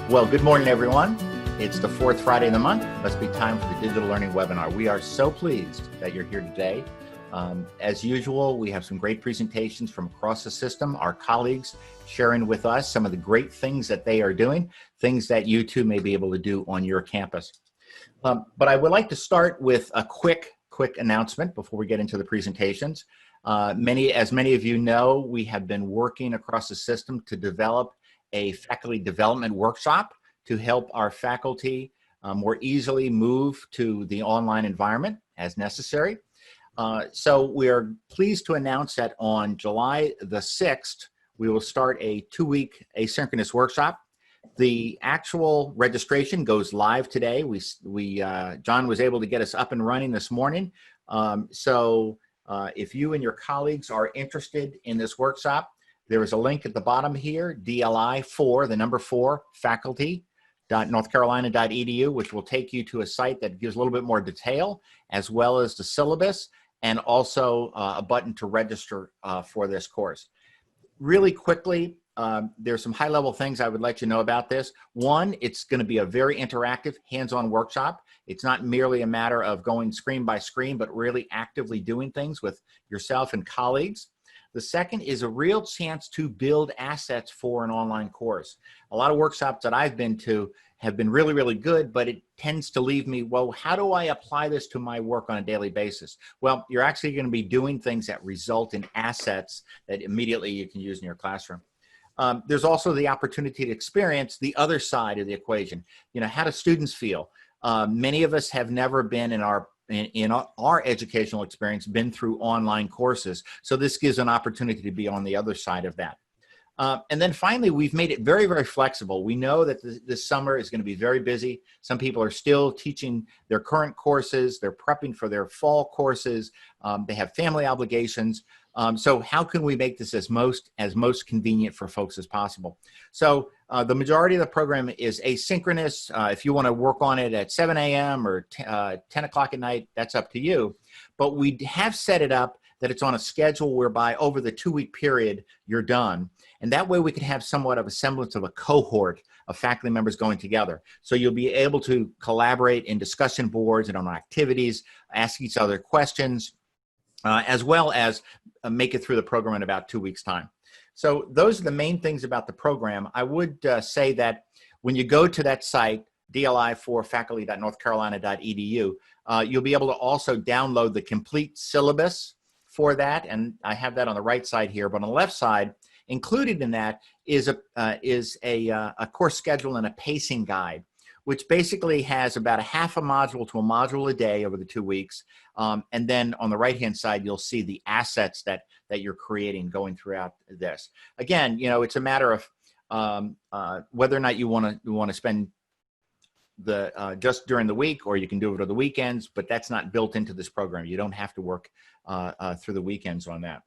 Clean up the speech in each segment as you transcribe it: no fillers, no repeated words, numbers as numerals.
Well, good morning, everyone. It's the fourth Friday of the month. It must be time for the digital learning webinar. We are so pleased that you're here today. As usual, we have some great presentations from across the system, our colleagues sharing with us some of the great things that they are doing, things that you too may be able to do on your campus. But I would like to start with a quick announcement before we get into the presentations. As many of you know, we have been working across the system to develop a faculty development workshop to help our faculty more easily move to the online environment as necessary. So we are pleased to announce that on July the 6th, we will start a 2-week asynchronous workshop. The actual registration goes live today. John was able to get us up and running this morning. If you and your colleagues are interested in this workshop, there is a link at the bottom here, DLI4, the number 4, faculty.northcarolina.edu, which will take you to a site that gives a little bit more detail, as well as the syllabus, and also a button to register for this course. Really quickly, there's some high-level things I would let you know about this. One, it's going to be a very interactive, hands-on workshop. It's not merely a matter of going screen by screen, but really actively doing things with yourself and colleagues. The second is a real chance to build assets for an online course. A lot of workshops that I've been to have been really, really good, but it tends to leave me, well, how do I apply this to my work on a daily basis? Well, you're actually going to be doing things that result in assets that immediately you can use in your classroom. There's also the opportunity to experience the other side of the equation. You know, how do students feel? Many of us have never been in our educational experience been through online courses. So this gives an opportunity to be on the other side of that. And then finally, we've made it very, very flexible. We know that this summer is going to be very busy. Some people are still teaching their current courses. They're prepping for their fall courses. They have family obligations. So how can we make this as most convenient for folks as possible? So the majority of the program is asynchronous. If you want to work on it at 7 a.m. or 10 o'clock at night, that's up to you. But we have set it up that it's on a schedule whereby over the 2-week period, you're done. And that way we can have somewhat of a semblance of a cohort of faculty members going together. So you'll be able to collaborate in discussion boards and on activities, ask each other questions, as well as make it through the program in about 2 weeks' time. So those are the main things about the program. I would say that when you go to that site, DLI4faculty.northcarolina.edu, you'll be able to also download the complete syllabus for that, and I have that on the right side here, but on the left side, included in that is a course schedule and a pacing guide, which basically has about a half a module to a module a day over the 2 weeks. And then on the right-hand side, you'll see the assets that you're creating going throughout this. Again, you know, it's a matter of whether or not you want to spend just during the week, or you can do it on the weekends, but that's not built into this program. You don't have to work through the weekends on that.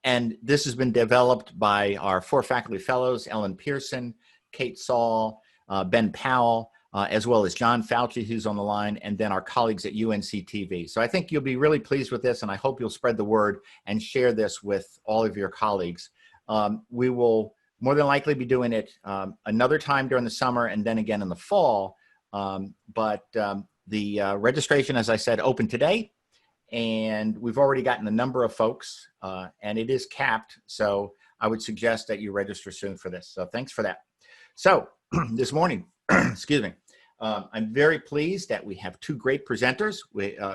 And this has been developed by our 4 faculty fellows, Ellen Pearson, Kate Saul, Ben Powell, as well as John Fauci, who's on the line, and then our colleagues at UNC TV. So I think you'll be really pleased with this, and I hope you'll spread the word and share this with all of your colleagues. We will more than likely be doing it another time during the summer and then again in the fall. The registration, as I said, opened today, and we've already gotten a number of folks, and it is capped. So I would suggest that you register soon for this. So thanks for that. So this morning, excuse me, I'm very pleased that we have 2 great presenters.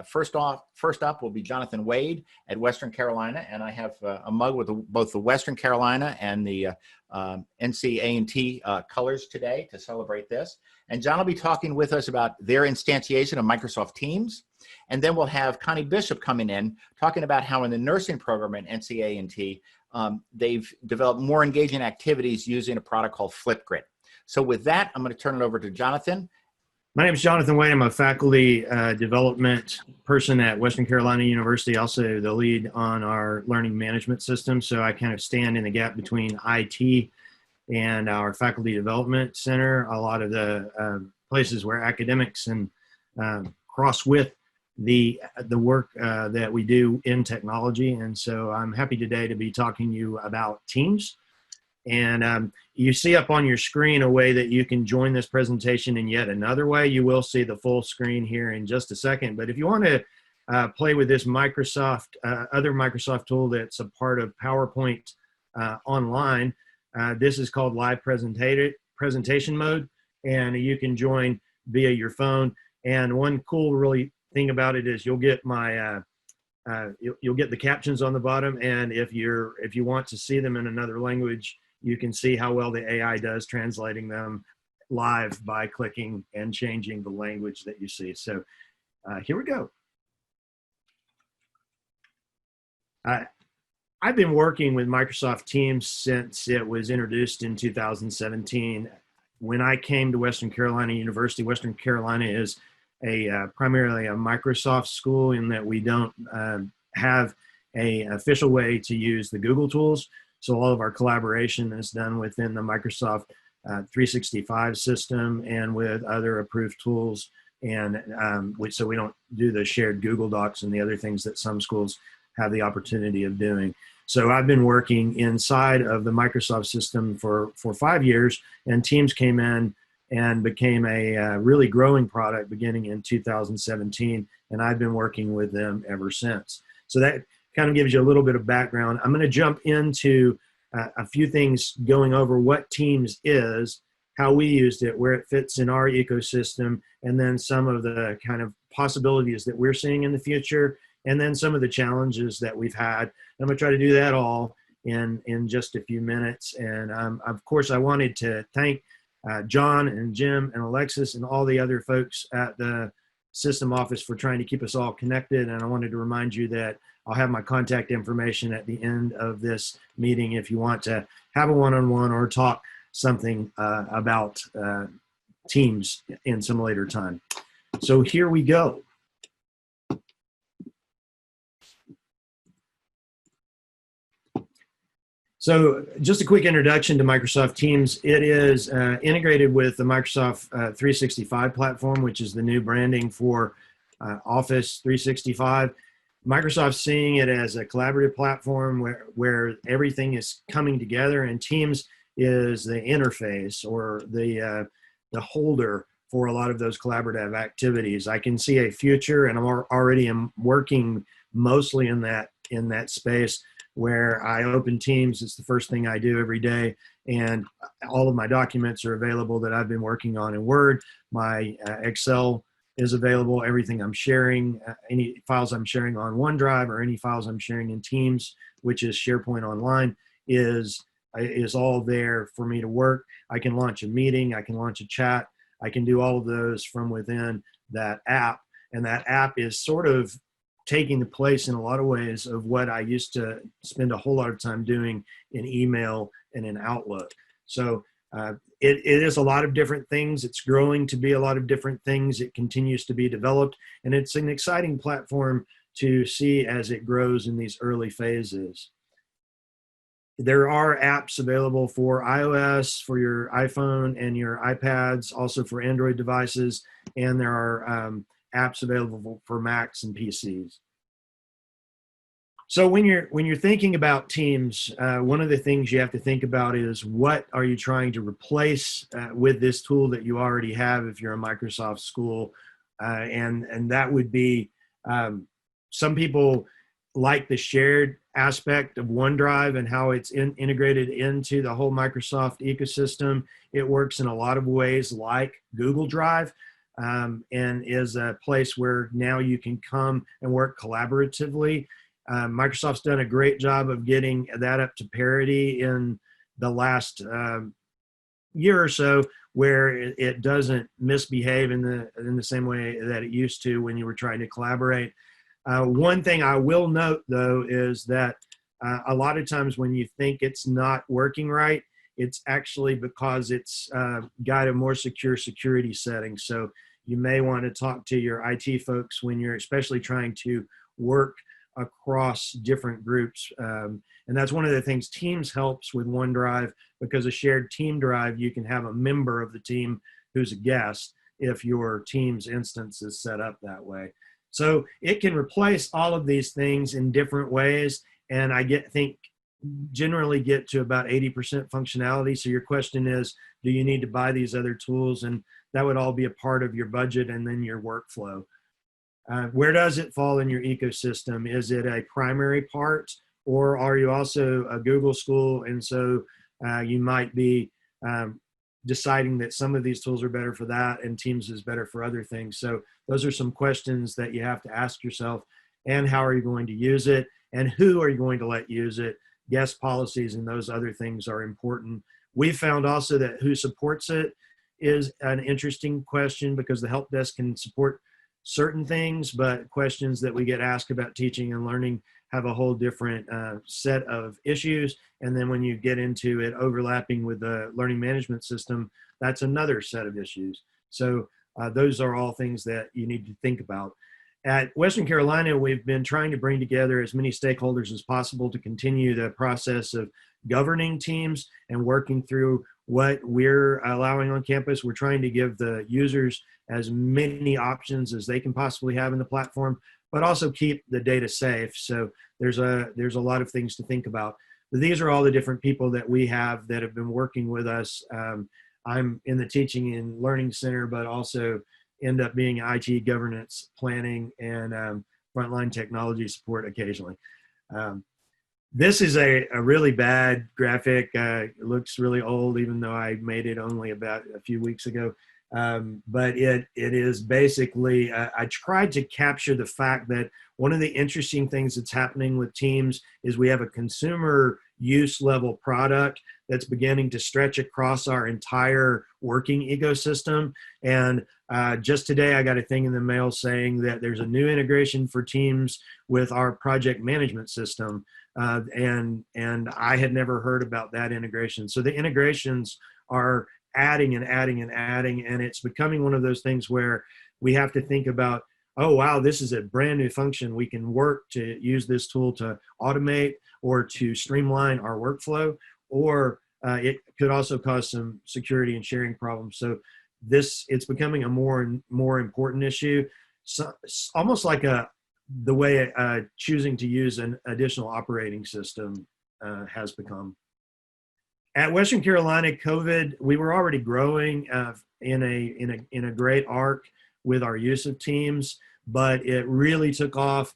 First up will be Jonathan Wade at Western Carolina, and I have a mug with both the Western Carolina and the NC-A&T colors today to celebrate this. And John will be talking with us about their instantiation of Microsoft Teams. And then we'll have Connie Bishop coming in, talking about how in the nursing program at NC-A&T, they've developed more engaging activities using a product called Flipgrid. So with that, I'm going to turn it over to Jonathan. My name is Jonathan Wade. I'm a faculty development person at Western Carolina University, also the lead on our learning management system. So I kind of stand in the gap between IT and our faculty development center, a lot of the places where academics and cross with the work that we do in technology. And so I'm happy today to be talking to you about Teams. And you see up on your screen a way that you can join this presentation in yet another way. You will see the full screen here in just a second. But if you want to play with this Microsoft, other Microsoft tool that's a part of PowerPoint online, this is called live presentation mode, and you can join via your phone. And one cool really thing about it is you'll get my you'll get the captions on the bottom, and if you want to see them in another language, you can see how well the AI does translating them live by clicking and changing the language that you see. So here we go. I've been working with Microsoft Teams since it was introduced in 2017. When I came to Western Carolina University, Western Carolina is primarily a Microsoft school in that we don't have an official way to use the Google tools. So all of our collaboration is done within the Microsoft 365 system and with other approved tools. And so we don't do the shared Google Docs and the other things that some schools have the opportunity of doing. So I've been working inside of the Microsoft system for 5 years, and Teams came in and became a really growing product beginning in 2017, and I've been working with them ever since. So that kind of gives you a little bit of background. I'm going to jump into a few things going over what Teams is, how we used it, where it fits in our ecosystem, and then some of the kind of possibilities that we're seeing in the future, and then some of the challenges that we've had. And I'm going to try to do that all in just a few minutes. And of course, I wanted to thank John and Jim and Alexis and all the other folks at the system office for trying to keep us all connected. And I wanted to remind you that I'll have my contact information at the end of this meeting if you want to have a one-on-one or talk something about Teams in some later time. So here we go. So just a quick introduction to Microsoft Teams. It is integrated with the Microsoft 365 platform, which is the new branding for Office 365. Microsoft's seeing it as a collaborative platform where everything is coming together, and Teams is the interface or the holder for a lot of those collaborative activities. I can see a future, and I'm already working mostly in that space, where I open Teams. It's the first thing I do every day, and all of my documents are available that I've been working on in Word. My Excel is available. Everything I'm sharing, any files I'm sharing on OneDrive or any files I'm sharing in Teams, which is SharePoint Online, is all there for me to work. I can launch a meeting. I can launch a chat. I can do all of those from within that app, and that app is sort of taking the place in a lot of ways of what I used to spend a whole lot of time doing in email and in Outlook. So it is a lot of different things. It's growing to be a lot of different things. It continues to be developed, and it's an exciting platform to see as it grows in these early phases. There are apps available for iOS, for your iPhone and your iPads, also for Android devices, and there are apps available for Macs and PCs. So when you're thinking about Teams, one of the things you have to think about is what are you trying to replace with this tool that you already have if you're a Microsoft school, and that would be some people like the shared aspect of OneDrive and how it's integrated into the whole Microsoft ecosystem. It works in a lot of ways like Google Drive. And is a place where now you can come and work collaboratively. Microsoft's done a great job of getting that up to parity in the last year or so, where it doesn't misbehave in the same way that it used to when you were trying to collaborate. One thing I will note, though, is that a lot of times when you think it's not working right, it's actually because it's got a more secure security setting. So you may want to talk to your IT folks when you're especially trying to work across different groups. And that's one of the things Teams helps with OneDrive, because a shared team drive, you can have a member of the team who's a guest if your Teams instance is set up that way. So it can replace all of these things in different ways. And I think generally get to about 80% functionality. So your question is, do you need to buy these other tools? And that would all be a part of your budget and then your workflow. Where does it fall in your ecosystem? Is it a primary part, or are you also a Google school? And so you might be deciding that some of these tools are better for that and Teams is better for other things. So those are some questions that you have to ask yourself. And how are you going to use it? And who are you going to let use it? Guest policies and those other things are important. We found also that who supports it is an interesting question, because the help desk can support certain things, but questions that we get asked about teaching and learning have a whole different set of issues. And then when you get into it overlapping with the learning management system, that's another set of issues. So those are all things that you need to think about. At Western Carolina, we've been trying to bring together as many stakeholders as possible to continue the process of governing teams and working through what we're allowing on campus. We're trying to give the users as many options as they can possibly have in the platform, but also keep the data safe. So there's a lot of things to think about. But these are all the different people that we have that have been working with us. I'm in the teaching and learning center, but also end up being IT governance planning and frontline technology support occasionally. This is a really bad graphic. It looks really old, even though I made it only about a few weeks ago. But it is basically, I tried to capture the fact that one of the interesting things that's happening with Teams is we have a consumer use level product that's beginning to stretch across our entire working ecosystem. And just today, I got a thing in the mail saying that there's a new integration for Teams with our project management system. And I had never heard about that integration. So the integrations are adding and adding and adding, and it's becoming one of those things where we have to think about, oh, wow, this is a brand new function. We can work to use this tool to automate or to streamline our workflow, or it could also cause some security and sharing problems. So it's becoming a more and more important issue. So, almost like the way choosing to use an additional operating system has become. At Western Carolina, COVID, we were already growing in a great arc with our use of Teams, but it really took off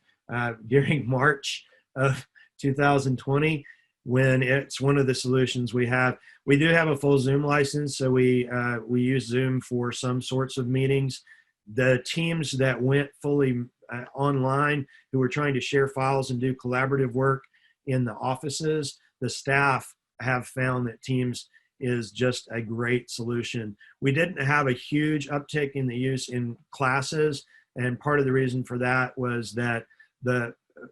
during March of 2020, when it's one of the solutions we have. We do have a full Zoom license, so we use Zoom for some sorts of meetings. The teams that went fully online, who were trying to share files and do collaborative work in the offices, the staff have found that Teams is just a great solution. We didn't have a huge uptick in the use in classes, and part of the reason for that was that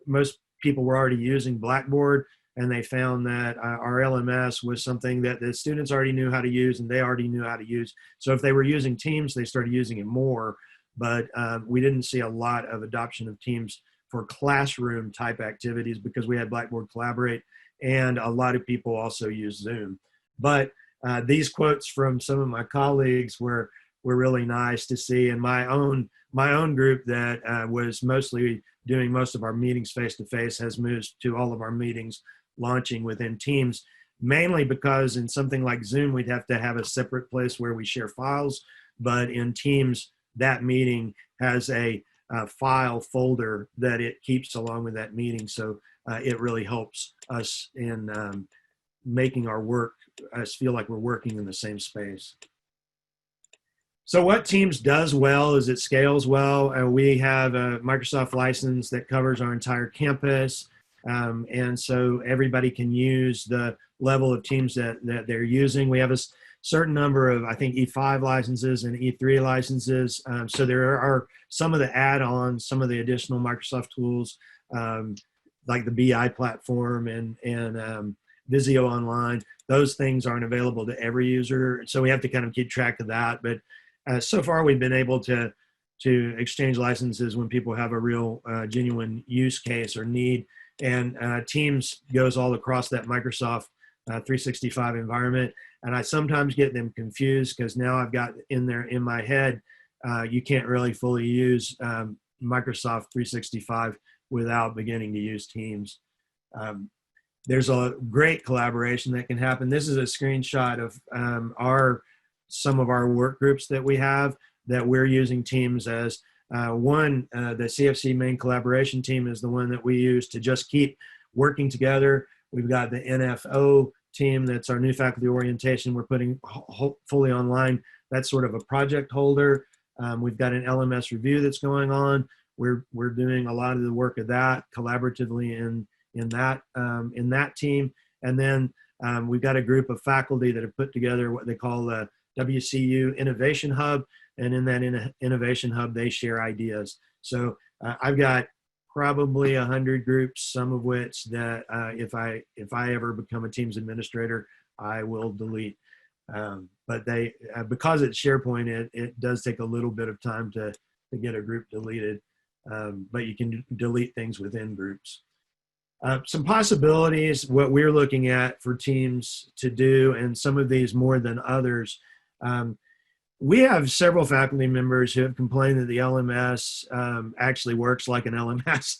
most people were already using Blackboard, and they found that our LMS was something that the students already knew how to use and they already knew how to use. So if they were using Teams, they started using it more, but we didn't see a lot of adoption of Teams for classroom type activities because we had Blackboard Collaborate, and a lot of people also use Zoom. But these quotes from some of my colleagues were really nice to see. And my own group that was mostly doing most of our meetings face-to-face has moved to all of our meetings launching within Teams, mainly because in something like Zoom, we'd have to have a separate place where we share files. But in Teams, that meeting has a file folder that it keeps along with that meeting. So it really helps us in making us feel like we're working in the same space. So what Teams does well is it scales well. We have a Microsoft license that covers our entire campus. And so everybody can use the level of Teams that they're using. We have a certain number of, I think, E5 licenses and E3 licenses. So there are some of the add-ons, some of the additional Microsoft tools, like the BI platform and Visio Online. Those things aren't available to every user. So we have to kind of keep track of that. But so far, we've been able to exchange licenses when people have a real genuine use case or need. And Teams goes all across that Microsoft 365 environment. And I sometimes get them confused because now I've got in my head, you can't really fully use Microsoft 365 without beginning to use Teams. there's a great collaboration that can happen. This is a screenshot of some of our work groups that we have that we're using Teams as. The CFC main collaboration team is the one that we use to just keep working together. We've got the NFO team, that's our new faculty orientation we're putting fully online. That's sort of a project holder. We've got an LMS review that's going on. We're doing a lot of the work of that collaboratively in that team. And then we've got a group of faculty that have put together what they call the WCU Innovation Hub. And in that Innovation Hub, they share ideas. So I've got probably 100 groups, some of which that if I ever become a Teams administrator, I will delete. But they because it's SharePoint, it does take a little bit of time to get a group deleted. But you can delete things within groups. Some possibilities, what we're looking at for Teams to do, and some of these more than others. We have several faculty members who have complained that the LMS actually works like an LMS.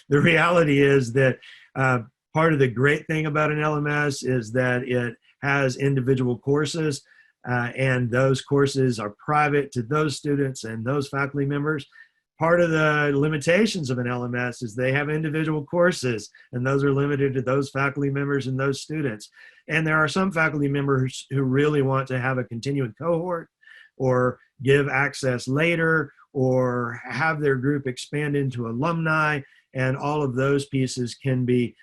The reality is that part of the great thing about an LMS is that it has individual courses, and those courses are private to those students and those faculty members. Part of the limitations of an LMS is they have individual courses, and those are limited to those faculty members and those students. And there are some faculty members who really want to have a continuing cohort, or give access later, or have their group expand into alumni, and all of those pieces can be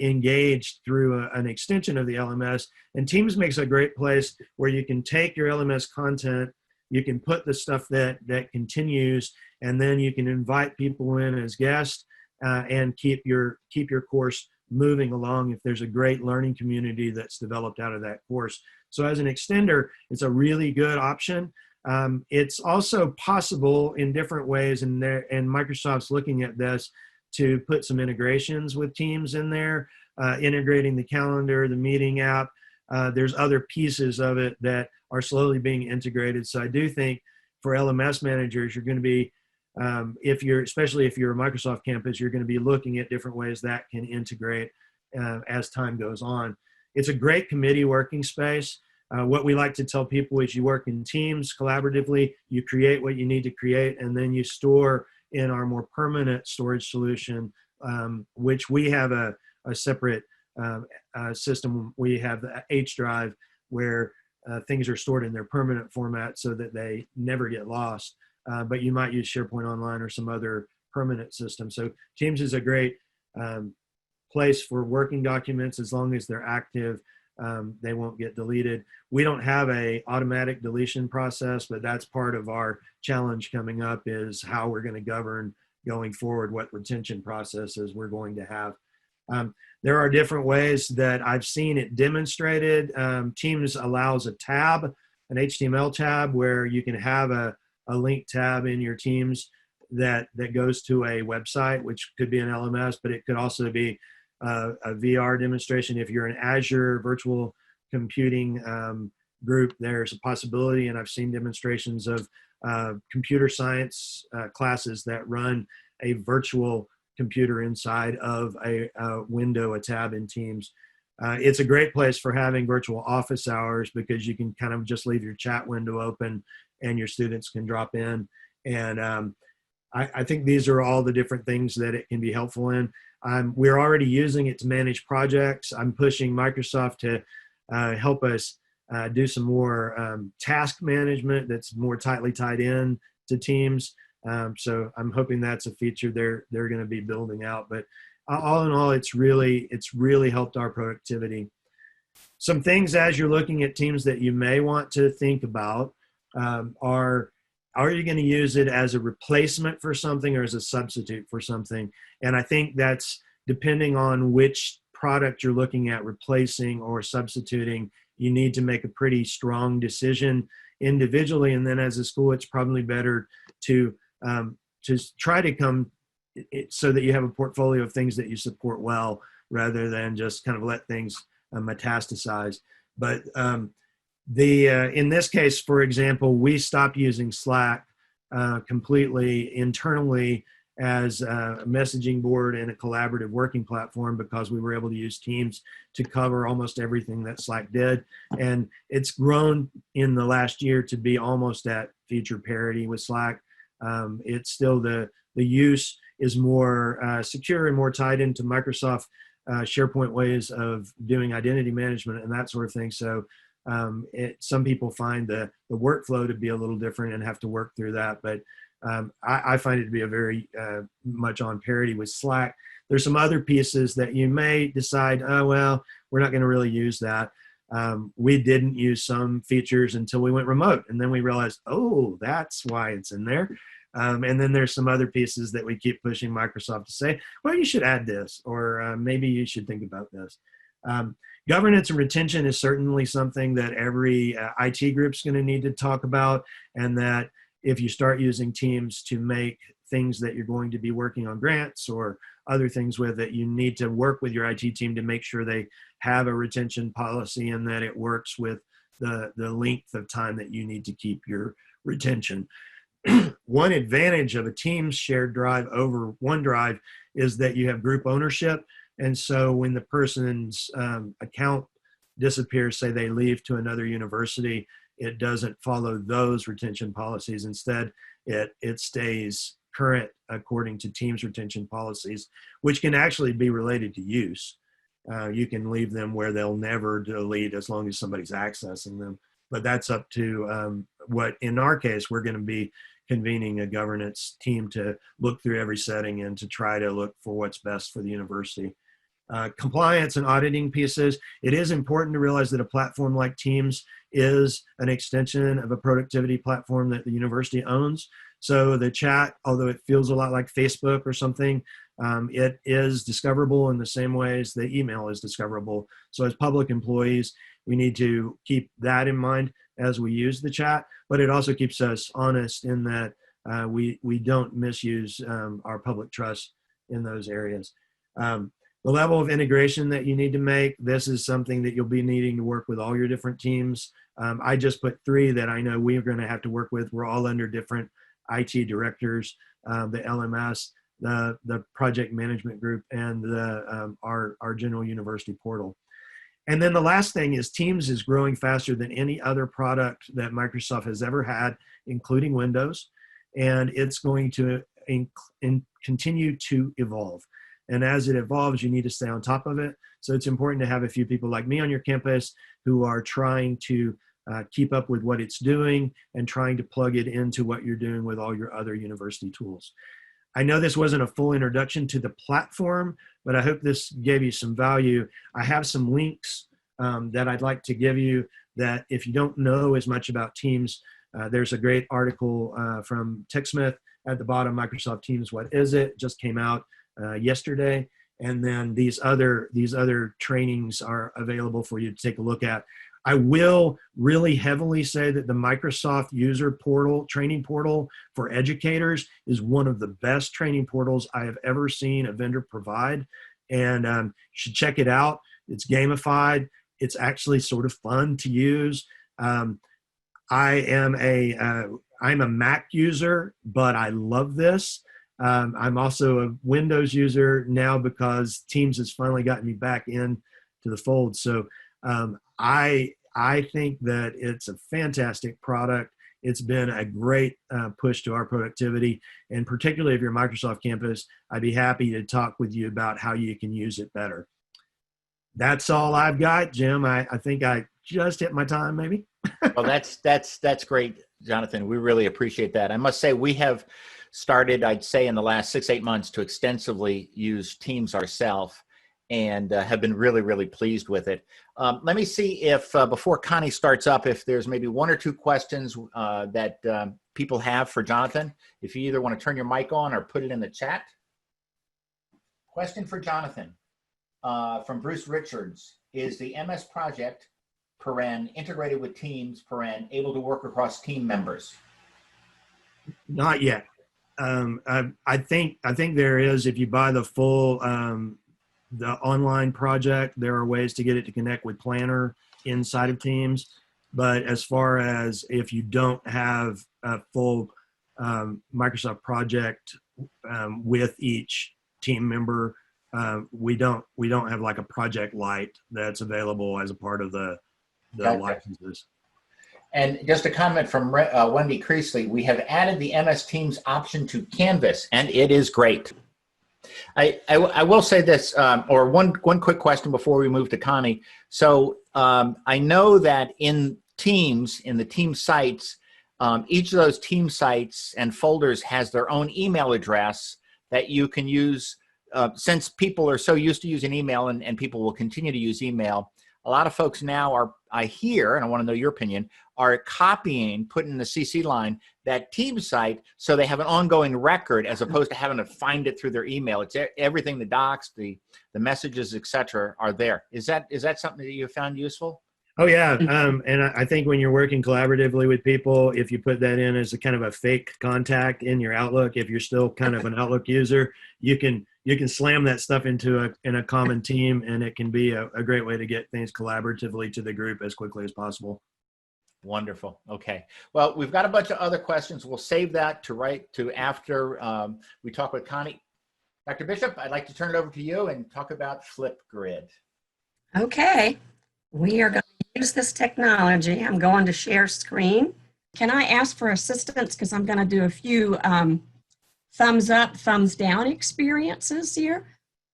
engaged through an extension of the LMS. And Teams makes a great place where you can take your LMS content, you can put the stuff that continues, and then you can invite people in as guests and keep your course moving along if there's a great learning community that's developed out of that course. So as an extender, it's a really good option. It's also possible in different ways, and Microsoft's looking at this, to put some integrations with Teams in there, integrating the calendar, the meeting app. There's other pieces of it that are slowly being integrated. So I do think for LMS managers, you're going to be, especially if you're a Microsoft campus, you're going to be looking at different ways that can integrate as time goes on. It's a great committee working space. What we like to tell people is you work in teams collaboratively, you create what you need to create, and then you store in our more permanent storage solution, which we have a separate system. We have the H drive where things are stored in their permanent format so that they never get lost. But you might use SharePoint Online or some other permanent system. So Teams is a great place for working documents. As long as they're active, they won't get deleted. We don't have a automatic deletion process, but that's part of our challenge coming up, is how we're going to govern going forward what retention processes we're going to have. There are different ways that I've seen it demonstrated. Teams allows a tab, an HTML tab, where you can have a link tab in your Teams that goes to a website, which could be an LMS, but it could also be a VR demonstration. If you're an Azure virtual computing group, there's a possibility, and I've seen demonstrations of computer science classes that run a virtual computer inside of a window, a tab in Teams. It's a great place for having virtual office hours, because you can kind of just leave your chat window open and your students can drop in. And I think these are all the different things that it can be helpful in. We're already using it to manage projects. I'm pushing Microsoft to help us do some more task management that's more tightly tied in to Teams. So I'm hoping that's a feature they're going to be building out. But all in all, it's really helped our productivity. Some things as you're looking at Teams that you may want to think about are you going to use it as a replacement for something or as a substitute for something? And I think that's depending on which product you're looking at replacing or substituting. You need to make a pretty strong decision individually, and then as a school, it's probably better to try to come so that you have a portfolio of things that you support well, rather than just kind of let things metastasize. But in this case, for example, we stopped using Slack completely internally as a messaging board and a collaborative working platform because we were able to use Teams to cover almost everything that Slack did. And it's grown in the last year to be almost at feature parity with Slack. It's still the use is more secure and more tied into Microsoft SharePoint ways of doing identity management and that sort of thing. So some people find the workflow to be a little different and have to work through that. But I find it to be a very much on parity with Slack. There's some other pieces that you may decide, oh, well, we're not going to really use that. We didn't use some features until we went remote. And then we realized, oh, that's why it's in there. And then there's some other pieces that we keep pushing Microsoft to say, well, you should add this, or maybe you should think about this. Governance and retention is certainly something that every IT group is going to need to talk about, and that if you start using Teams to make things that you're going to be working on grants or other things with it, you need to work with your IT team to make sure they have a retention policy and that it works with the length of time that you need to keep your retention. One advantage of a Teams shared drive over OneDrive is that you have group ownership. And so when the person's account disappears, say they leave to another university, it doesn't follow those retention policies. Instead, it stays current according to Teams retention policies, which can actually be related to use. You can leave them where they'll never delete as long as somebody's accessing them. But that's up to what, in our case, we're going to be convening a governance team to look through every setting and to try to look for what's best for the university. Compliance and auditing pieces. It is important to realize that a platform like Teams is an extension of a productivity platform that the university owns. So the chat, although it feels a lot like Facebook or something, it is discoverable in the same ways the email is discoverable. So as public employees, we need to keep that in mind as we use the chat, but it also keeps us honest in that we don't misuse our public trust in those areas. The level of integration that you need to make, this is something that you'll be needing to work with all your different teams. I just put 3 that I know we're going to have to work with. We're all under different IT directors, the LMS, the project management group, and our general university portal. And then the last thing is Teams is growing faster than any other product that Microsoft has ever had, including Windows, and it's going to continue to evolve. And as it evolves, you need to stay on top of it. So it's important to have a few people like me on your campus who are trying to keep up with what it's doing and trying to plug it into what you're doing with all your other university tools. I know this wasn't a full introduction to the platform, but I hope this gave you some value. I have some links that I'd like to give you that if you don't know as much about Teams, there's a great article from TechSmith at the bottom, Microsoft Teams, What Is It? Just came out yesterday. And then these other trainings are available for you to take a look at. I will really heavily say that the Microsoft user portal, training portal for educators, is one of the best training portals I have ever seen a vendor provide. And you should check it out. It's gamified. It's actually sort of fun to use. I'm a Mac user, but I love this. I'm also a Windows user now because Teams has finally gotten me back in to the fold. So I think that it's a fantastic product. It's been a great push to our productivity. And particularly if you're a Microsoft campus, I'd be happy to talk with you about how you can use it better. That's all I've got, Jim. I think I just hit my time, maybe. Well, that's great, Jonathan. We really appreciate that. I must say we have started, I'd say in the last 6-8 months, to extensively use Teams ourselves and have been really, really pleased with it. Let me see if before Connie starts up, if there's maybe 1 or 2 questions that people have for Jonathan. If you either want to turn your mic on or put it in the chat. Question for Jonathan from Bruce Richards. Is the MS project, integrated with Teams, able to work across team members? Not yet. I think there is. If you buy the full the online project, there are ways to get it to connect with Planner inside of Teams. But as far as if you don't have a full Microsoft project with each team member. We don't have like a Project Lite that's available as a part of the Gotcha. licenses. And just a comment from Wendy Creasley, we have added the MS Teams option to Canvas, and it is great. I will say this, or one quick question before we move to Connie. So I know that in Teams, in the team sites, each of those team sites and folders has their own email address that you can use. Since people are so used to using email, and people will continue to use email, a lot of folks now are, I hear, and I want to know your opinion, are copying, putting in the CC line, that team site, so they have an ongoing record as opposed to having to find it through their email. It's everything, the docs, the messages, etc., are there. Is that something that you found useful? Oh yeah, and I think when you're working collaboratively with people, if you put that in as a kind of a fake contact in your Outlook, if you're still kind of an Outlook user, you can slam that stuff into a common team, and it can be a great way to get things collaboratively to the group as quickly as possible. Wonderful. Okay. Well, we've got a bunch of other questions. We'll save that to after we talk with Connie. Dr. Bishop, I'd like to turn it over to you and talk about Flipgrid. Okay. We are going to use this technology. I'm going to share screen. Can I ask for assistance, because I'm going to do a few thumbs up, thumbs down experiences here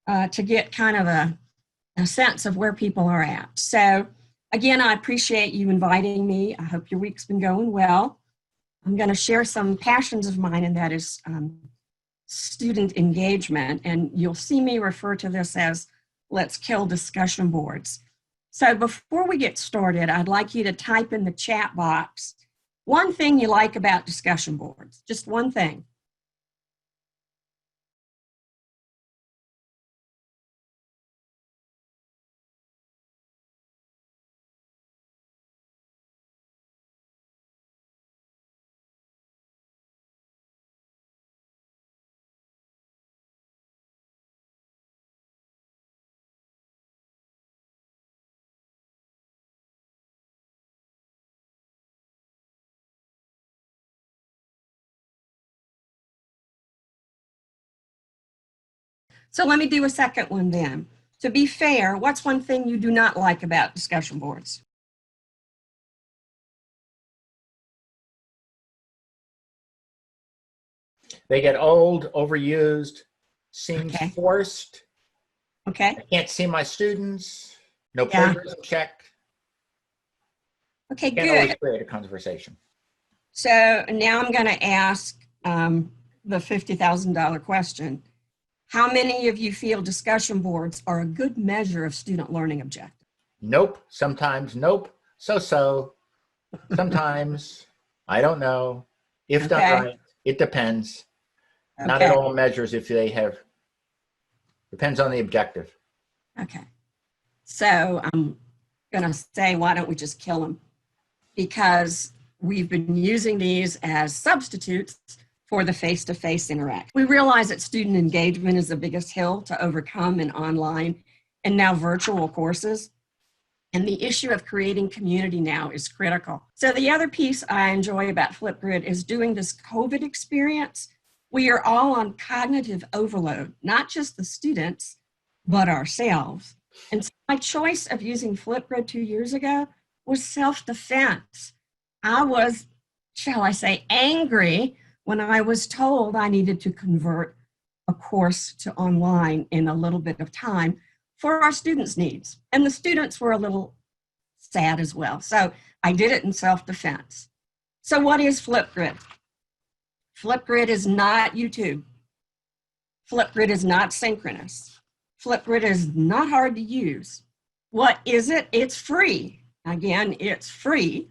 to get kind of a sense of where people are at. So again, I appreciate you inviting me. I hope your week's been going well. I'm going to share some passions of mine, and that is student engagement. And you'll see me refer to this as let's kill discussion boards. So before we get started, I'd like you to type in the chat box one thing you like about discussion boards, just one thing. So let me do a second one then. To be fair, what's one thing you do not like about discussion boards? They get old, overused, seems Okay. forced. Okay. I can't see my students. No plagiarism check. Okay, Can't always good. create a conversation. So now I'm going to ask the $50,000 question. How many of you feel discussion boards are a good measure of student learning objectives? Nope. Sometimes nope. So. Sometimes. I don't know. If done Okay. right, it depends. Okay. Not at all measures if they have. Depends on the objective. Okay. So I'm going to say, why don't we just kill them? Because we've been using these as substitutes for the face-to-face interaction. We realize that student engagement is the biggest hill to overcome in online and now virtual courses. And the issue of creating community now is critical. So the other piece I enjoy about Flipgrid is doing this COVID experience. We are all on cognitive overload, not just the students, but ourselves. And so my choice of using Flipgrid 2 years ago was self-defense. I was, shall I say, angry when I was told I needed to convert a course to online in a little bit of time for our students' needs. And the students were a little sad as well. So I did it in self-defense. So what is Flipgrid? Flipgrid is not YouTube. Flipgrid is not synchronous. Flipgrid is not hard to use. What is it? It's free. Again, it's free.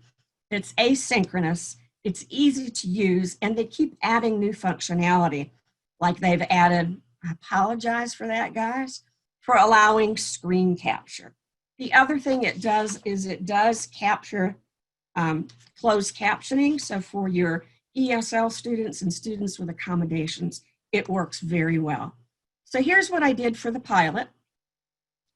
It's asynchronous. It's easy to use, and they keep adding new functionality. Like they've added, I apologize for that, guys, for allowing screen capture. The other thing it does is it does capture closed captioning. So for your ESL students and students with accommodations, it works very well. So here's what I did for the pilot.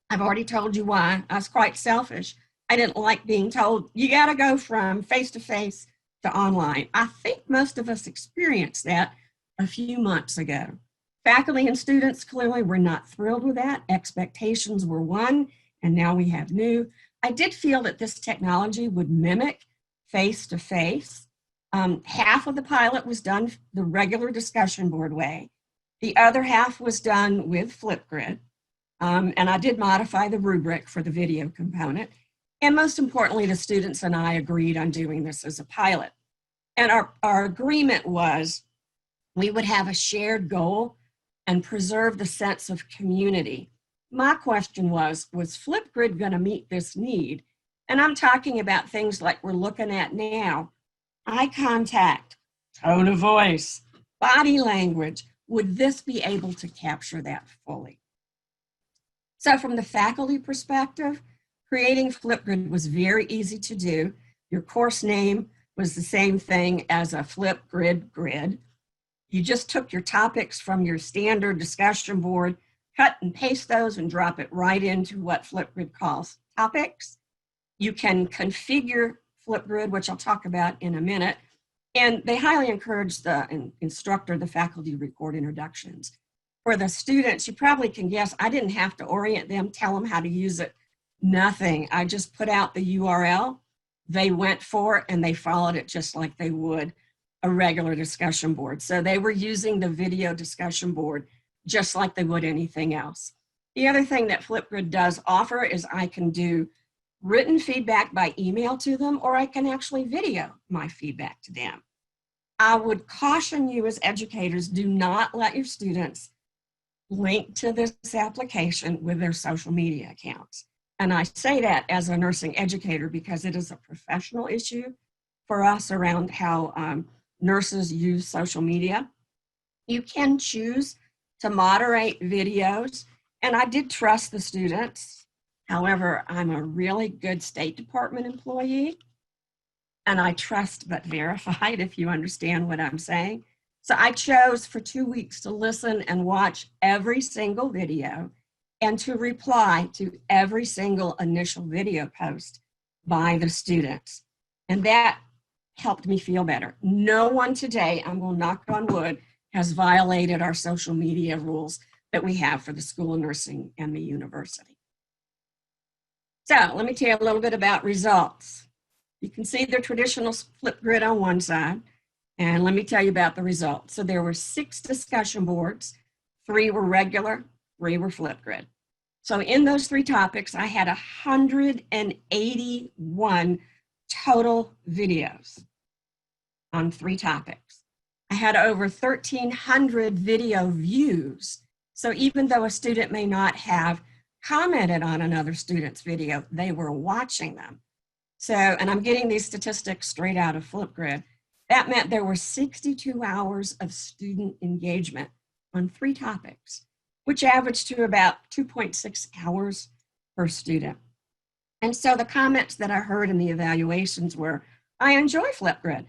I've already told you why. I was quite selfish. I didn't like being told, you got to go from face-to-face to online. I think most of us experience that a few months ago. Faculty and students clearly were not thrilled with that. Expectations were one, and now we have new. I did feel that this technology would mimic face-to-face. Half of the pilot was done the regular discussion board way. The other half was done with Flipgrid. And I did modify the rubric for the video component. And most importantly, the students and I agreed on doing this as a pilot. And our agreement was we would have a shared goal and preserve the sense of community. My question was Flipgrid going to meet this need? And I'm talking about things like we're looking at now: eye contact, tone of voice, body language. Would this be able to capture that fully? So from the faculty perspective, creating Flipgrid was very easy to do. Your course name was the same thing as a Flipgrid grid. You just took your topics from your standard discussion board, cut and paste those and drop it right into what Flipgrid calls topics. You can configure Flipgrid, which I'll talk about in a minute, and they highly encourage the instructor, the faculty, to record introductions. For the students, you probably can guess, I didn't have to orient them, tell them how to use it, nothing. I just put out the URL, they went for it, and they followed it just like they would a regular discussion board. So they were using the video discussion board just like they would anything else. The other thing that Flipgrid does offer is I can do written feedback by email to them, or I can actually video my feedback to them. I would caution you as educators, do not let your students link to this application with their social media accounts. And I say that as a nursing educator because it is a professional issue for us around how nurses use social media. You can choose to moderate videos, and I did trust the students. However, I'm a really good State Department employee, and I trust but verified, if you understand what I'm saying. So I chose for 2 weeks to listen and watch every single video and to reply to every single initial video post by the students. And that helped me feel better. No one today, I'm going to knock on wood, has violated our social media rules that we have for the School of Nursing and the university. So let me tell you a little bit about results. You can see the traditional Flipgrid on one side, and let me tell you about the results. So there were 6 discussion boards, 3 were regular, 3 were Flipgrid. So in those 3 topics, I had 181 total videos on 3 topics. I had over 1,300 video views. So even though a student may not have commented on another student's video, they were watching them. So, and I'm getting these statistics straight out of Flipgrid. That meant there were 62 hours of student engagement on 3 topics, which averaged to about 2.6 hours per student. And so the comments that I heard in the evaluations were, I enjoy Flipgrid.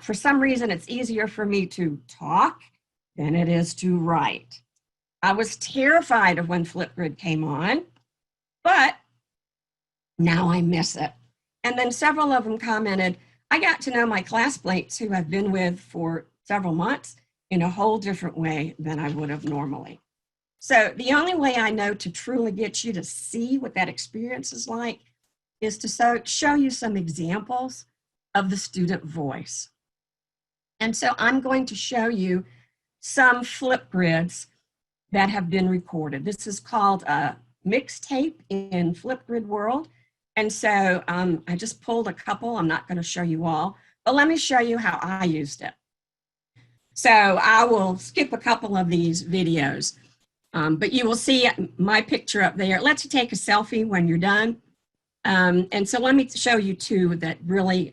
For some reason, it's easier for me to talk than it is to write. I was terrified of when Flipgrid came on, but now I miss it. And then several of them commented, I got to know my classmates who I've been with for several months in a whole different way than I would have normally. So the only way I know to truly get you to see what that experience is like is to show you some examples of the student voice. And so I'm going to show you some Flipgrids that have been recorded. This is called a mixtape in Flipgrid world. And so I just pulled a couple. I'm not going to show you all, but let me show you how I used it. So I will skip a couple of these videos, but you will see my picture up there. It lets you take a selfie when you're done. And so let me show you 2 that really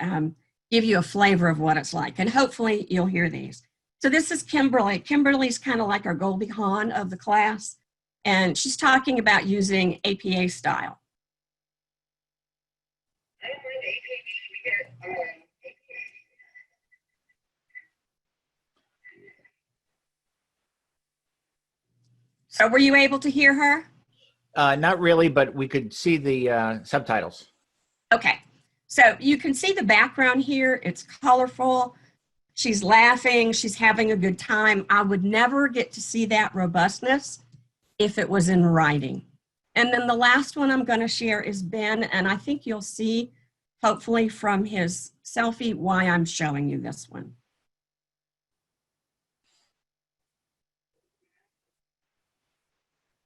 give you a flavor of what it's like. And hopefully you'll hear these. So this is Kimberly. Kimberly's kind of like our Goldie Hawn of the class. And she's talking about using APA style. So were you able to hear her? Not really, but we could see the subtitles. Okay, so you can see the background here. It's colorful. She's laughing, she's having a good time. I would never get to see that robustness if it was in writing. And then the last one I'm going to share is Ben, and I think you'll see, hopefully from his selfie, why I'm showing you this one.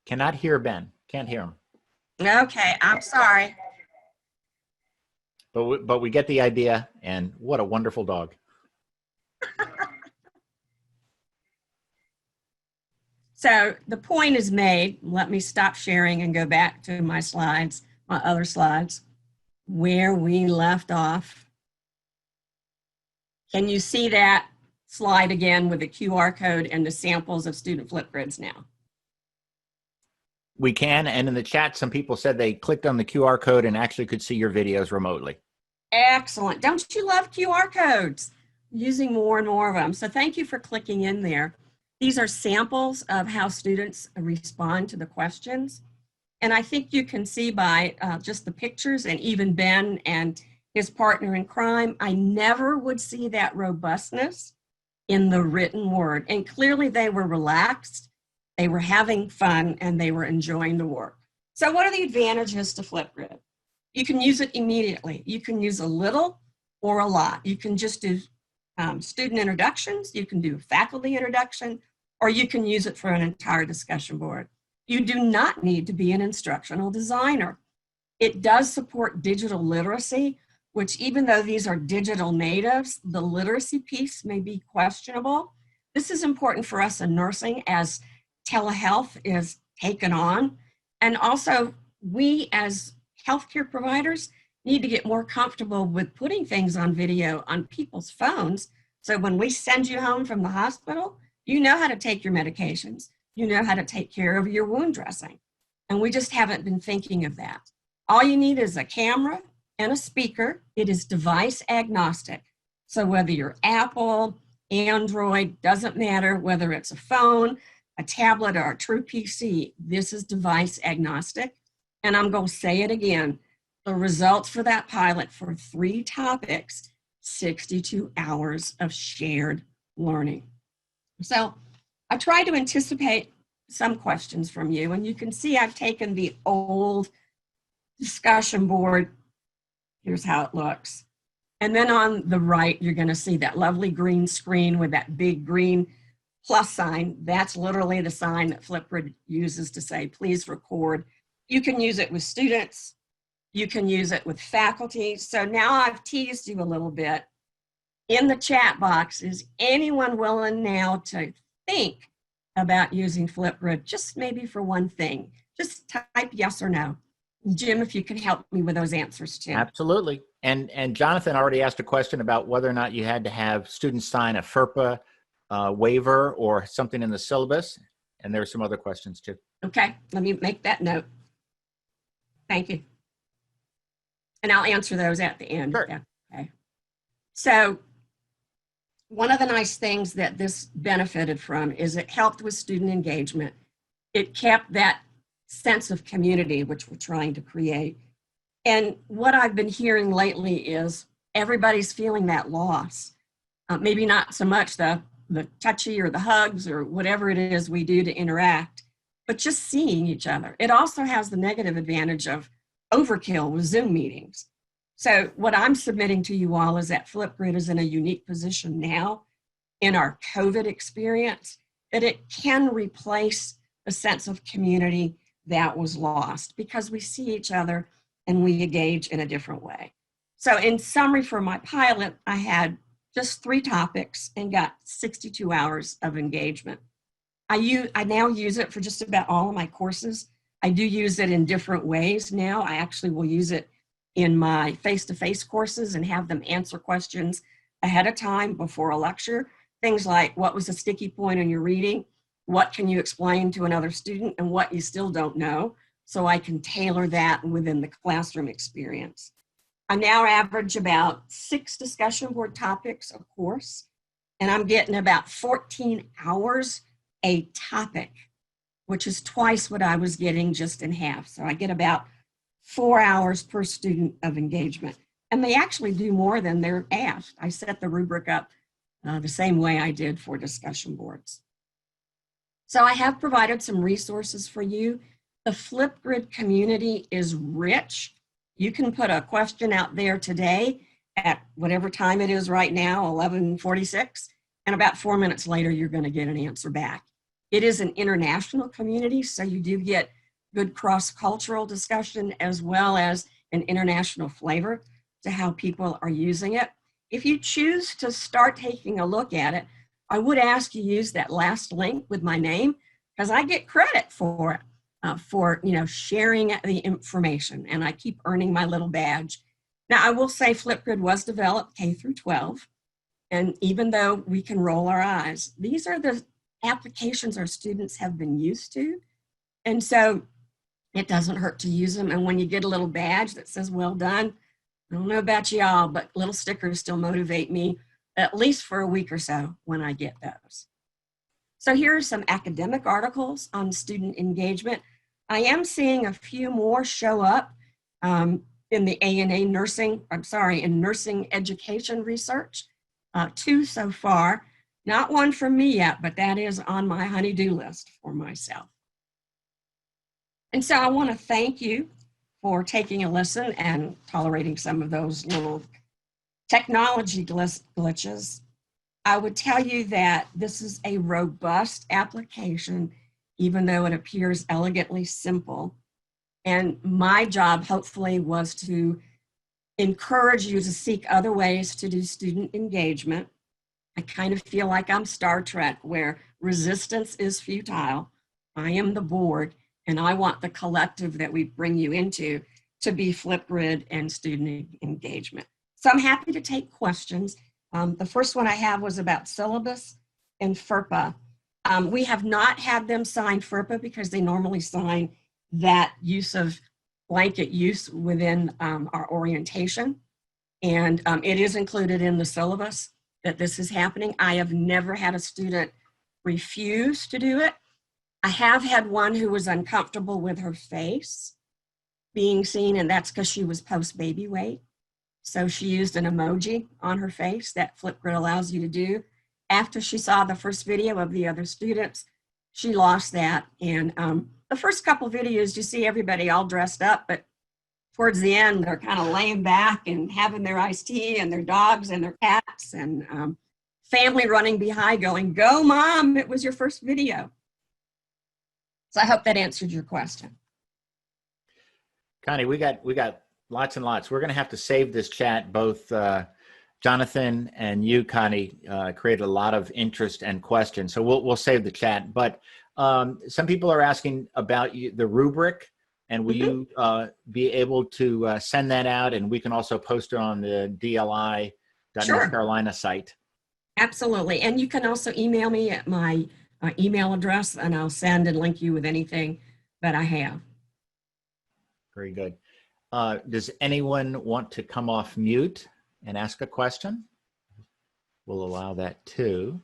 Cannot hear Ben. Can't hear him. Okay, I'm sorry. But we get the idea, and what a wonderful dog. So the point is made. Let me stop sharing and go back to my slides, my other slides, where we left off. Can you see that slide again with the QR code and the samples of student Flipgrids now? We can, and in the chat, some people said they clicked on the QR code and actually could see your videos remotely. Excellent. Don't you love QR codes? Using more and more of them. So thank you for clicking in there. These are samples of how students respond to the questions. And I think you can see by just the pictures, and even Ben and his partner in crime, I never would see that robustness in the written word. And clearly they were relaxed, they were having fun, and they were enjoying the work. So what are the advantages to Flipgrid? You can use it immediately. You can use a little or a lot. You can just do student introductions, you can do faculty introduction, or you can use it for an entire discussion board. You do not need to be an instructional designer. It does support digital literacy, which even though these are digital natives, the literacy piece may be questionable. This is important for us in nursing as telehealth is taken on. And also we as healthcare providers need to get more comfortable with putting things on video on people's phones. So when we send you home from the hospital, you know how to take your medications. You know how to take care of your wound dressing. And we just haven't been thinking of that. All you need is a camera and a speaker. It is device agnostic. So whether you're Apple, Android, doesn't matter, whether it's a phone, a tablet, or a true PC, this is device agnostic. And I'm going to say it again. The results for that pilot for 3 topics, 62 hours of shared learning. So I tried to anticipate some questions from you, and you can see I've taken the old discussion board. Here's how it looks. And then on the right, you're going to see that lovely green screen with that big green plus sign. That's literally the sign that Flipgrid uses to say, please record. You can use it with students. You can use it with faculty. So now I've teased you a little bit. In the chat box, is anyone willing now to think about using Flipgrid, just maybe for one thing? Just type yes or no. Jim, if you can help me with those answers too. Absolutely. And Jonathan already asked a question about whether or not you had to have students sign a FERPA waiver or something in the syllabus. And there are some other questions too. Okay, let me make that note. Thank you. And I'll answer those at the end. Sure. Yeah. Okay. So one of the nice things that this benefited from is it helped with student engagement. It kept that sense of community, which we're trying to create. And what I've been hearing lately is everybody's feeling that loss. Maybe not so much the touchy or the hugs or whatever it is we do to interact, but just seeing each other. It also has the negative advantage of overkill with Zoom meetings. So what I'm submitting to you all is that Flipgrid is in a unique position now in our COVID experience, that it can replace the sense of community that was lost because we see each other and we engage in a different way. So in summary for my pilot, I had just 3 topics and got 62 hours of engagement. I now use it for just about all of my courses. I do use it in different ways now. I actually will use it in my face-to-face courses and have them answer questions ahead of time before a lecture. Things like, what was the sticky point in your reading? What can you explain to another student and what you still don't know? So I can tailor that within the classroom experience. I now average about 6 discussion board topics a course, and I'm getting about 14 hours a topic, which is twice what I was getting just in half. So I get about 4 hours per student of engagement. And they actually do more than they're asked. I set the rubric up the same way I did for discussion boards. So I have provided some resources for you. The Flipgrid community is rich. You can put a question out there today at whatever time it is right now, 11:46, and about 4 minutes later, you're going to get an answer back. It is an international community, so you do get good cross-cultural discussion as well as an international flavor to how people are using it. If you choose to start taking a look at it, I would ask you use that last link with my name, because I get credit for it, for sharing the information, and I keep earning my little badge. Now, I will say Flipgrid was developed K through 12, and even though we can roll our eyes, these are the applications our students have been used to, and so it doesn't hurt to use them. And when you get a little badge that says well done, I don't know about y'all, but little stickers still motivate me at least for a week or so when I get those. So here are some academic articles on student engagement. I am seeing a few more show up in the A&A nursing, in nursing education research. 2 so far, not one from me yet, but that is on my honey-do list for myself. And so I want to thank you for taking a listen and tolerating some of those little technology glitches. I would tell you that this is a robust application, even though it appears elegantly simple. And my job, hopefully, was to encourage you to seek other ways to do student engagement. I kind of feel like I'm Star Trek, where resistance is futile. I am the board, and I want the collective that we bring you into to be Flipgrid and student engagement. So I'm happy to take questions. The first one I have was about syllabus and FERPA. We have not had them sign FERPA because they normally sign that use of blanket use within our orientation. And it is included in the syllabus that this is happening. I have never had a student refuse to do it. I have had one who was uncomfortable with her face being seen, and that's because she was post-baby weight. So she used an emoji on her face that Flipgrid allows you to do. After she saw the first video of the other students, she lost that. And the first couple videos, you see everybody all dressed up, but towards the end, they're kind of laying back and having their iced tea and their dogs and their cats and family running behind going, "Go, Mom, it was your first video." So I hope that answered your question. Connie, we got lots and lots. We're going to have to save this chat. Both Jonathan and you, Connie, created a lot of interest and questions. So we'll save the chat. But some people are asking about the rubric, and will you be able to send that out? And we can also post it on the DLI.North Sure. Carolina site. Absolutely. And you can also email me at my email address, and I'll send and link you with anything that I have. Very good. Does anyone want to come off mute and ask a question? We'll allow that too.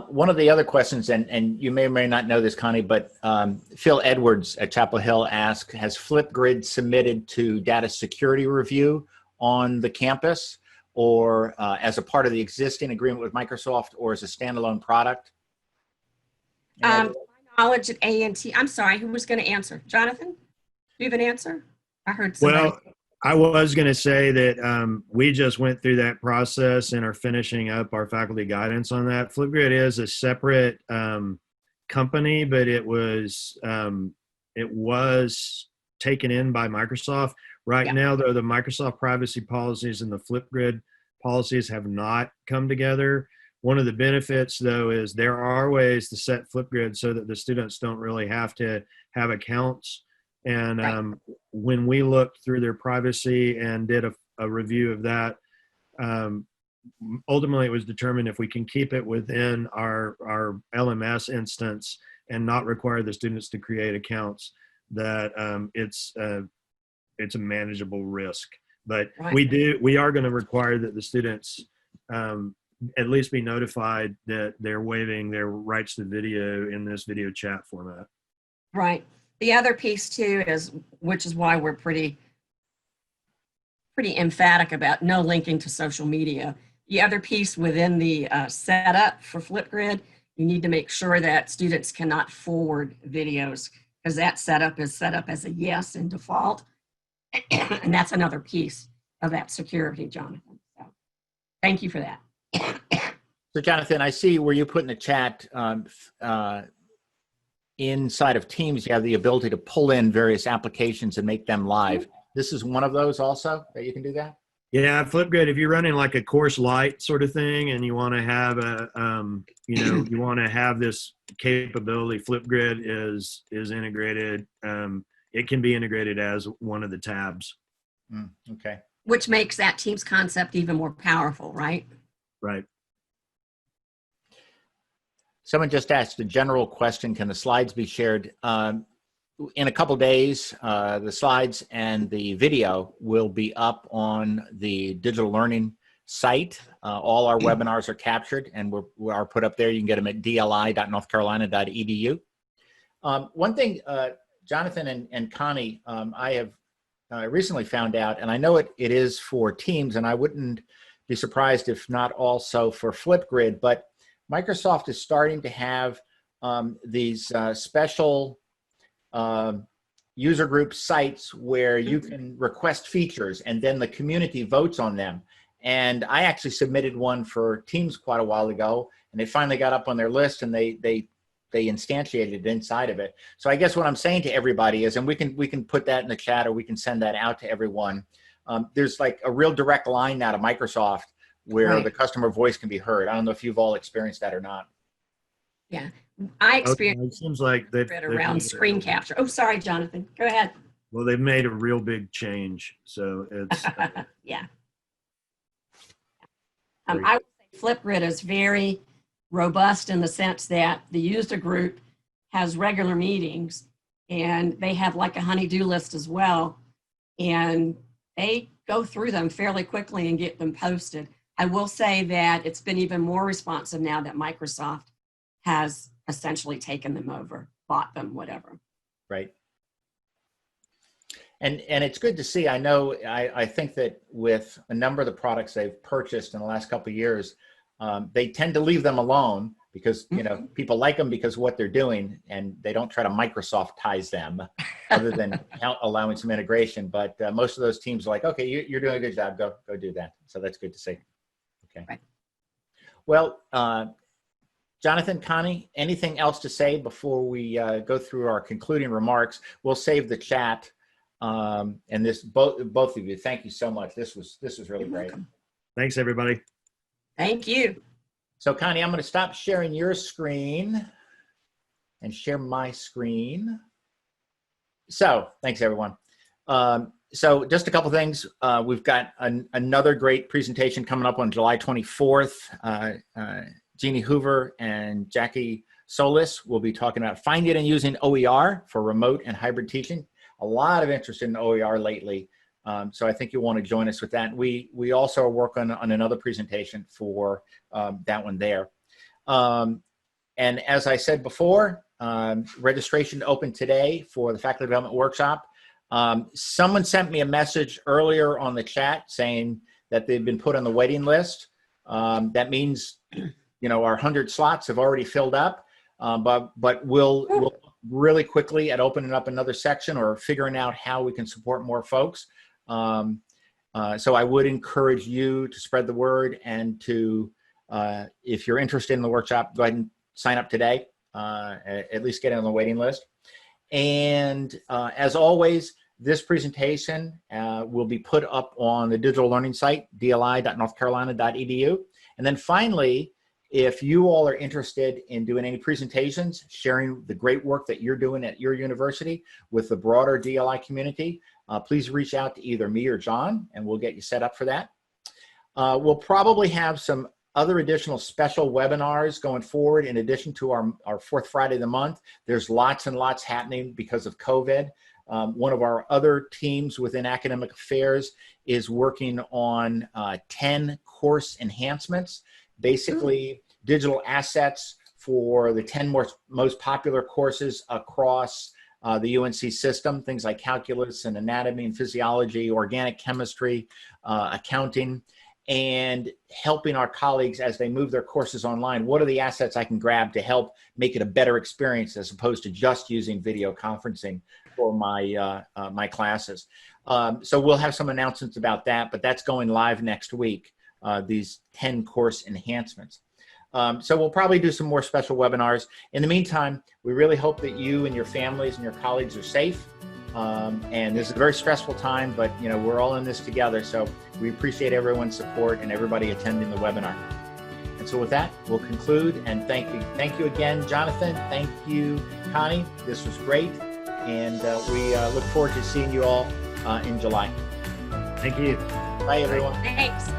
One of the other questions, and you may or may not know this, Connie, but Phil Edwards at Chapel Hill asked, has Flipgrid submitted to data security review on the campus, or as a part of the existing agreement with Microsoft, or as a standalone product? My knowledge at A&T, I'm sorry, who was going to answer? Jonathan, do you have an answer? I heard somebody. Well, I was going to say that we just went through that process and are finishing up our faculty guidance on that. Flipgrid is a separate company, but it was taken in by Microsoft. Right now, though, the Microsoft privacy policies and the Flipgrid policies have not come together. One of the benefits, though, is there are ways to set Flipgrid so that the students don't really have to have accounts. And when we looked through their privacy and did a review of that, ultimately it was determined if we can keep it within our LMS instance and not require the students to create accounts, that it's a manageable risk. But we are going to require that the students at least be notified that they're waiving their rights to video in this video chat format. Right. The other piece too is, which is why we're pretty emphatic about no linking to social media. The other piece within the setup for Flipgrid, you need to make sure that students cannot forward videos, because that setup is set up as a yes in default. And that's another piece of that security, Jonathan. So thank you for that. So Jonathan, I see where you put in the chat, inside of Teams, you have the ability to pull in various applications and make them live. This is one of those also that you can do that? Yeah, Flipgrid, if you're running like a course light sort of thing and you want to have a, you want to have this capability, Flipgrid is integrated. It can be integrated as one of the tabs. Okay. Which makes that Teams concept even more powerful, right? Right. Someone just asked a general question, can the slides be shared? In a couple days, the slides and the video will be up on the digital learning site. All our webinars are captured and are put up there. You can get them at dli.northcarolina.edu. One thing, Jonathan and Connie, I have recently found out, and I know it is for Teams, and I wouldn't be surprised if not also for Flipgrid, but Microsoft is starting to have these special user group sites where you can request features and then the community votes on them. And I actually submitted one for Teams quite a while ago, and they finally got up on their list, and they instantiated it inside of it. So I guess what I'm saying to everybody is, and we can put that in the chat, or we can send that out to everyone. There's like a real direct line now to Microsoft where the customer voice can be heard. I don't know if you've all experienced that or not. Yeah, I experienced it seems like they've around screen capture. Oh, sorry, Jonathan. Go ahead. Well, they've made a real big change, so it's yeah. I would say Flipgrid is very robust in the sense that the user group has regular meetings, and they have like a honey-do list as well, and they go through them fairly quickly and get them posted. I will say that it's been even more responsive now that Microsoft has essentially taken them over, bought them, whatever. Right. And it's good to see. I know, I think that with a number of the products they've purchased in the last couple of years, they tend to leave them alone because, you know, people like them because of what they're doing, and they don't try to Microsoft-tize them other than allowing some integration. But most of those teams are like, okay, you're doing a good job, go do that. So that's good to see. Okay. Right. Well, Jonathan, Connie, anything else to say before we go through our concluding remarks? We'll save the chat. And this, both of you, thank you so much. This was really great. Thanks, everybody. Thank you. So Connie, I'm going to stop sharing your screen and share my screen. So thanks, everyone. So just a couple things. We've got another great presentation coming up on July 24th. Jeannie Hoover and Jackie Solis will be talking about finding and using OER for remote and hybrid teaching. A lot of interest in OER lately. So I think you'll want to join us with that. We also are working on another presentation for that one there. And as I said before, registration opened today for the Faculty Development Workshop. Someone sent me a message earlier on the chat saying that they've been put on the waiting list. That means, you know, our 100 slots have already filled up, but we'll really quickly at opening up another section or figuring out how we can support more folks. So I would encourage you to spread the word and to, if you're interested in the workshop, go ahead and sign up today, at least get on the waiting list. And as always, this presentation will be put up on the digital learning site, dli.northcarolina.edu. And then finally, if you all are interested in doing any presentations, sharing the great work that you're doing at your university with the broader DLI community, please reach out to either me or John, and we'll get you set up for that. We'll probably have some other additional special webinars going forward in addition to our fourth Friday of the month. There's lots and lots happening because of COVID. One of our other teams within academic affairs is working on 10 course enhancements, basically digital assets for the 10 most popular courses across the UNC system, things like calculus and anatomy and physiology, organic chemistry, accounting, and helping our colleagues as they move their courses online. What are the assets I can grab to help make it a better experience as opposed to just using video conferencing for my, my classes? So we'll have some announcements about that, but that's going live next week, these 10 course enhancements. So we'll probably do some more special webinars. In the meantime, we really hope that you and your families and your colleagues are safe. And this is a very stressful time, but you know, we're all in this together. So we appreciate everyone's support and everybody attending the webinar. And so with that, we'll conclude and thank you. Thank you again, Jonathan. Thank you, Connie. This was great. And we look forward to seeing you all in July. Thank you. Bye, everyone. Thanks.